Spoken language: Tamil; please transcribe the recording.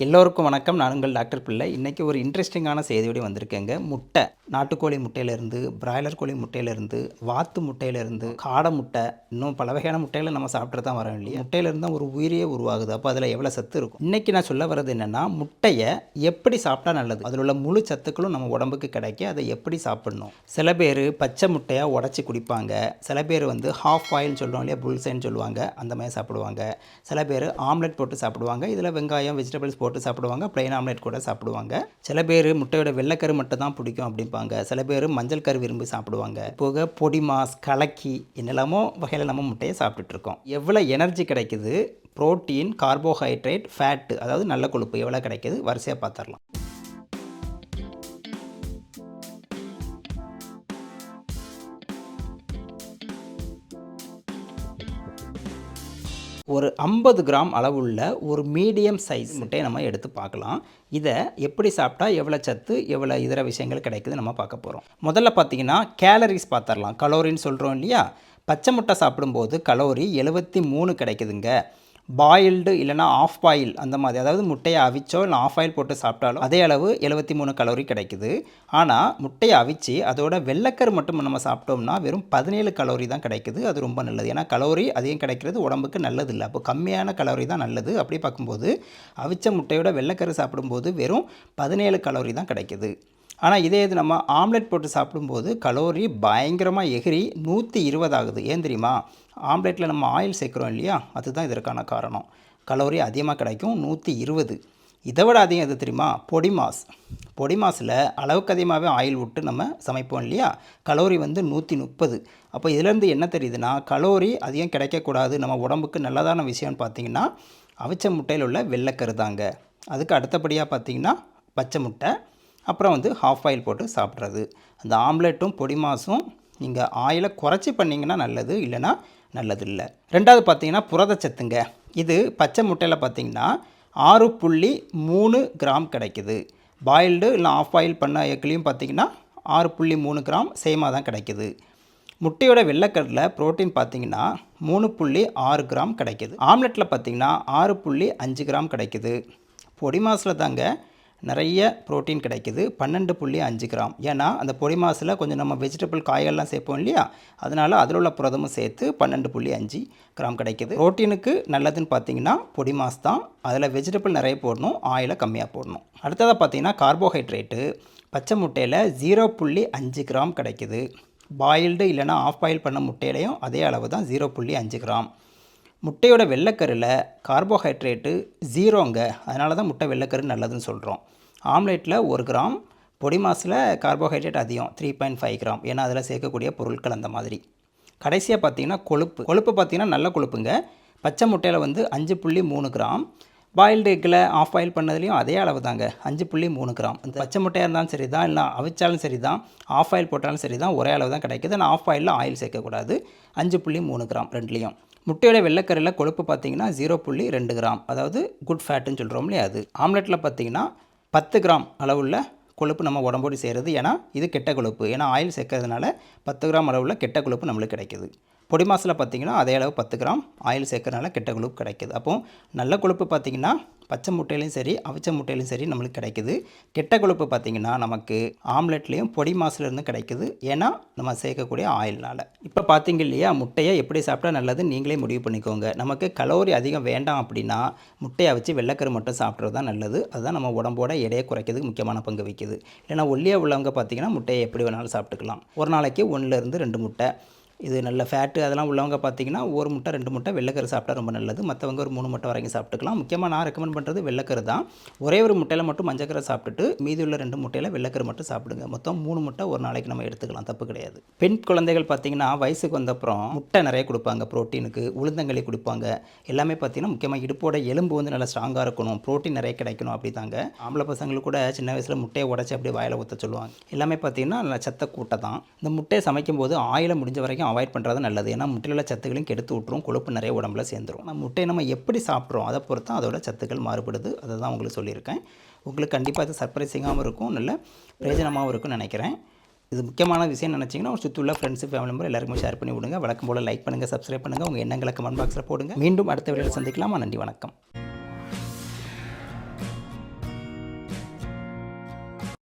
எல்லோருக்கும் வணக்கம். நான் உங்கள் டாக்டர் பிள்ளை. இன்றைக்கி ஒரு இன்ட்ரெஸ்டிங்கான செய்தியோடு வந்திருக்கேங்க. முட்டை, நாட்டுக்கோழி முட்டையிலேருந்து, பிராய்லர் கோழி முட்டையிலேருந்து, வாத்து முட்டையிலேருந்து, காடை முட்டை, இன்னும் பல வகையான முட்டைகளை நம்ம சாப்பிட்டு தான் வரோம் இல்லையா? முட்டையிலேருந்து தான் ஒரு உயிரியே உருவாகுது. அப்போ அதில் எவ்வளோ சத்து இருக்கும்? இன்றைக்கி நான் சொல்ல வர்றது என்னென்னா, முட்டையை எப்படி சாப்பிட்டா நல்லது, அதில் உள்ள முழு சத்துக்களும் நம்ம உடம்புக்கு கிடைக்க அதை எப்படி சாப்பிடணும். சில பேர் பச்சை முட்டையாக உடச்சி குடிப்பாங்க. சில பேர் ஹாஃப் ஆயில்னு சொல்லுவாங்க இல்லையா, புல்சைன்னு சொல்லுவாங்க, அந்த மாதிரி சாப்பிடுவாங்க. சில பேர் ஆம்லெட் போட்டு சாப்பிடுவாங்க. இதில் வெங்காயம், வெஜிடபிள்ஸ் போட்டு சாப்பிடுவாங்க. ப்ளைன் ஆம்லெட் கூட சாப்பிடுவாங்க. சில பேர் முட்டையோட வெள்ளைக்கரு மட்டும் தான் பிடிக்கும் அப்படிம்பாங்க. சில பேர் மஞ்சள் கரு விரும்பி சாப்பிடுவாங்க. போக பொடி மாஸ், கலக்கி என்னெல்லாமோ வகையில் நம்ம முட்டையை சாப்பிட்டுட்டு இருக்கோம். எவ்வளோ எனர்ஜி கிடைக்குது, புரோட்டீன், கார்போஹைட்ரேட், ஃபேட்டு, அதாவது நல்ல கொழுப்பு எவ்வளோ கிடைக்குது, வரிசையாக பார்த்துடலாம். ஒரு 50 கிராம் அளவுள்ள ஒரு மீடியம் சைஸ் முட்டையை நம்ம எடுத்து பார்க்கலாம். இதை எப்படி சாப்பிட்டா எவ்வளோ சத்து, எவ்வளோ இதர விஷயங்கள் கிடைக்குது நம்ம பார்க்க போகிறோம். முதல்ல பார்த்தீங்கன்னா கேலரிஸ் பார்த்துடலாம். கலோரின்னு சொல்கிறோம் இல்லையா? பச்சை முட்டை சாப்பிடும்போது கலோரி 73 கிடைக்குதுங்க. பாயில்டு இல்லைனா ஆஃப் பாயில் அந்த மாதிரி, அதாவது முட்டையை அவிச்சோ இல்லை ஆஃப் ஆயில் போட்டு சாப்பிட்டாலும் அதே அளவு 73 கலோரி கிடைக்குது. ஆனால் முட்டையை அவிச்சு அதோட வெள்ளைக்கரு மட்டும் நம்ம சாப்பிட்டோம்னா வெறும் 17 கலோரி தான் கிடைக்குது. அது ரொம்ப நல்லது. ஏன்னா கலோரி அதிகம் கிடைக்கிறது உடம்புக்கு நல்லது இல்லை. அப்போ கம்மியான கலோரி தான் நல்லது. அப்படி பார்க்கும்போது அவிச்ச முட்டையோட வெள்ளைக்கரு சாப்பிடும்போது வெறும் 17 கலோரி தான் கிடைக்குது. ஆனால் இதே இது நம்ம ஆம்லெட் போட்டு சாப்பிடும்போது கலோரி பயங்கரமாக எகிரி 120 ஆகுது. ஏன் தெரியுமா? ஆம்லெட்டில் நம்ம ஆயில் சேர்க்குறோம் இல்லையா, அதுதான் இதற்கான காரணம். கலோரி அதிகமாக கிடைக்கும், 120. இதை விட அதிகம் எது தெரியுமா? பொடி மாஸ். பொடி மாஸில் அளவுக்கு அதிகமாகவே ஆயில் விட்டு நம்ம சமைப்போம் இல்லையா, கலோரி 130. அப்போ இதிலேருந்து என்ன தெரியுதுன்னா, கலோரி அதிகம் கிடைக்கக்கூடாது, நம்ம உடம்புக்கு நல்லதான விஷயம்னு பார்த்தீங்கன்னா அவிச்ச முட்டையில் உள்ள வெள்ளைக்கரு தாங்க. அதுக்கு அடுத்தபடியாக பார்த்தீங்கன்னா பச்சை முட்டை, அப்புறம் ஹாஃப் ஆயில் போட்டு சாப்பிட்றது. அந்த ஆம்லெட்டும் பொடி மாஸும் நீங்கள் ஆயிலை குறைச்சி பண்ணிங்கன்னா நல்லது, இல்லைனா நல்லது இல்லை. ரெண்டாவது பார்த்தீங்கன்னா புரதச்சத்துங்க. இது பச்சை முட்டையில் பார்த்தீங்கன்னா 6.3 கிராம் கிடைக்குது. பாயில்டு இல்லை ஆஃப் ஆயில் பண்ண எக்லையும் பார்த்தீங்கன்னா 6.3 கிராம் சேமாக தான் கிடைக்குது. முட்டையோட வெள்ளைக்கரில் ப்ரோட்டீன் பார்த்தீங்கன்னா 3.6 கிராம் கிடைக்குது. ஆம்லெட்டில் பார்த்தீங்கன்னா 6.5 கிராம் கிடைக்குது. பொடி மாஸில் தாங்க நிறைய ப்ரோட்டீன் கிடைக்குது, 12.5 கிராம். ஏன்னா அந்த பொடி மாஸில் கொஞ்சம் நம்ம வெஜிடபிள் காய்கள்லாம் சேர்ப்போம் இல்லையா, அதனால் அதில் உள்ள புரதமும் சேர்த்து 12.5 கிராம் கிடைக்குது. ப்ரோட்டீனுக்கு நல்லதுன்னு பார்த்தீங்கன்னா பொடி மாஸ் தான். அதில் வெஜிடபிள் நிறைய போடணும், ஆயிலை கம்மியாக போடணும். அடுத்ததாக பார்த்தீங்கன்னா கார்போஹைட்ரேட்டு பச்சை முட்டையில் 0.5 கிராம் கிடைக்குது. பாயில்டு இல்லைனா ஆஃப் பாயில் பண்ண முட்டையிலையும் அதே அளவு தான், 0.5 கிராம். முட்டையோட வெள்ளைக்கரில் கார்போஹைட்ரேட்டு 0ங்க. அதனால தான் முட்டை வெள்ளைக்கரு நல்லதுன்னு சொல்கிறோம். ஆம்லேட்டில் 1 கிராம், பொடி மாஸில் கார்போஹைட்ரேட் அதிகம், 3.5 கிராம். ஏன்னா அதில் சேர்க்கக்கூடிய பொருட்கள் அந்த மாதிரி. கடைசியாக பார்த்தீங்கன்னா கொழுப்பு பார்த்தீங்கன்னா நல்ல கொழுப்புங்க. பச்சை முட்டையில் 5.3 கிராம், பாயில்டு எக்கில் ஆஃப் ஆயில் பண்ணதுலேயும் அதே அளவு தாங்க, 5.3 கிராம். இந்த பச்சை முட்டையாக இருந்தாலும் சரி தான், இல்லை அவிச்சாலும் சரி தான், ஆஃப் ஆயில் போட்டாலும் சரி தான், ஒரே அளவு தான் கிடைக்குது. ஆனால் ஆஃப் ஆயிலில் ஆயில் சேர்க்கக்கூடாது. 5.3 கிராம் ரெண்டுலேயும். முட்டையோட வெள்ளைக்கரில் கொழுப்பு பார்த்தீங்கன்னா 0.2 கிராம், அதாவது குட் ஃபேட்டுன்னு சொல்கிறோம் இல்லையா அது. ஆம்லெட்டில் பார்த்தீங்கன்னா 10 கிராம் அளவுள்ள கொழுப்பு நம்ம உடம்போடு சேருது. ஏன்னா இது கெட்ட கொழுப்பு. ஏன்னா ஆயில் சேர்க்கறதுனால 10 கிராம் அளவுள்ள கெட்ட கொழுப்பு நம்மளுக்கு கிடைக்குது. பொடி மாஸில் பார்த்திங்கன்னா அதே அளவு 10 கிராம், ஆயில் சேர்க்கறதுனால கெட்ட கொழுப்பு கிடைக்குது. அப்போது நல்ல கொழுப்பு பார்த்திங்கன்னா பச்சை முட்டையிலையும் சரி அவிச்ச முட்டையிலையும் சரி நம்மளுக்கு கிடைக்குது. கெட்ட கொழுப்பு பார்த்திங்கன்னா நமக்கு ஆம்லெட்லேயும் பொடி மாஸிலேருந்து கிடைக்குது. ஏன்னா நம்ம சேர்க்கக்கூடிய ஆயில்னால். இப்போ பார்த்திங்க இல்லையா, முட்டையை எப்படி சாப்பிட்டா நல்லதுன்னு நீங்களே முடிவு பண்ணிக்கோங்க. நமக்கு கலோரி அதிகம் வேண்டாம் அப்படின்னா முட்டையை அவிச்சு வெள்ளைக்கரு மட்டும் சாப்பிட்றது தான் நல்லது. அதுதான் நம்ம உடம்போட எடையை குறைக்கிறதுக்கு முக்கியமான பங்கு வகிக்குது. இல்லைனா ஒல்லியாக உள்ளவங்க பார்த்திங்கன்னா முட்டையை எப்படி வேணாலும் சாப்பிட்டுக்கலாம். ஒரு நாளைக்கு 1லேருந்து 2 முட்டை. இது நல்ல ஃபேட்டு அதெல்லாம் உள்ளவங்க பார்த்திங்கன்னா 1 முட்டை 2 முட்டை வெள்ளைக்கரு சாப்பிட்டா ரொம்ப நல்லது. மற்றவங்க ஒரு 3 முட்டை வரைக்கும் சாப்பிட்டுக்கலாம். முக்கியமாக நான் ரெக்கமெண்ட் பண்ணுறது வெள்ளைக்கரு தான். ஒரே ஒரு முட்டையில் மட்டும் மஞ்சக்கரை சாப்பிட்டுட்டு மீதி உள்ள 2 முட்டையில் வெள்ளைக்கரு மட்டும் சாப்பிடுங்க. மொத்தம் 3 முட்டை ஒரு நாளைக்கு நம்ம எடுத்துக்கலாம், தப்பு கிடையாது. பெண் குழந்தைகள் பார்த்திங்கன்னா வயசுக்கு வந்தப்புறம் முட்டை நிறைய கொடுப்பாங்க ப்ரோட்டீனுக்கு. உளுந்தங்களி கொடுப்பாங்க. எல்லாமே பார்த்திங்கன்னா முக்கியமாக இடுப்போட எலும்பு நல்லா ஸ்ட்ராங்காக இருக்கணும், ப்ரோட்டீன் நிறைய கிடைக்கணும் அப்படி தாங்க. ஆம்பளை பசங்களுக்கு கூட சின்ன வயசில் முட்டையை உடச்சி அப்படியே வாயில் ஊற்ற சொல்லுவாங்க. எல்லாமே பார்த்திங்கன்னா நல்ல சத்த கூட்டை தான். இந்த முட்டையை சமைக்கும் போது ஆயிலை முடிஞ்ச வரைக்கும் அவாய்ட் பண்ணுறது நல்லது. ஏன்னா முட்டையில் உள்ள சத்துக்களையும் கெடுத்து விட்டுரும், கொழுப்பு நிறைய உடம்புல சேர்ந்துடும். நம்ம முட்டையை நம்ம எப்படி சாப்பிட்றோம் அதை பொறுத்து அதோட சத்துக்கள் மாறுபடுது. அதை தான் உங்களுக்கு சொல்லியிருக்கேன். உங்களுக்கு கண்டிப்பாக இது சர்ப்ரைசிங்காகவும் இருக்கும், நல்ல பிரயோஜனமாகவும் இருக்கும்னு நினைக்கிறேன். இது முக்கியமான விஷயம் நினச்சிங்கன்னா ஒரு சுற்றி உள்ள ஃப்ரெண்ட்ஸு ஃபேமிலி மெம்பர் எல்லாருக்குமே ஷேர் பண்ணி விடுங்க. வழக்கம் போல் லைக் பண்ணுங்கள், சப்ஸ்கிரைப் பண்ணுங்கள், உங்கள் எண்ணங்களை கமெண்ட் பாக்ஸில் போடுங்க. மீண்டும் அடுத்த வீடியோவில் சந்திக்கலாமா? நன்றி, வணக்கம்.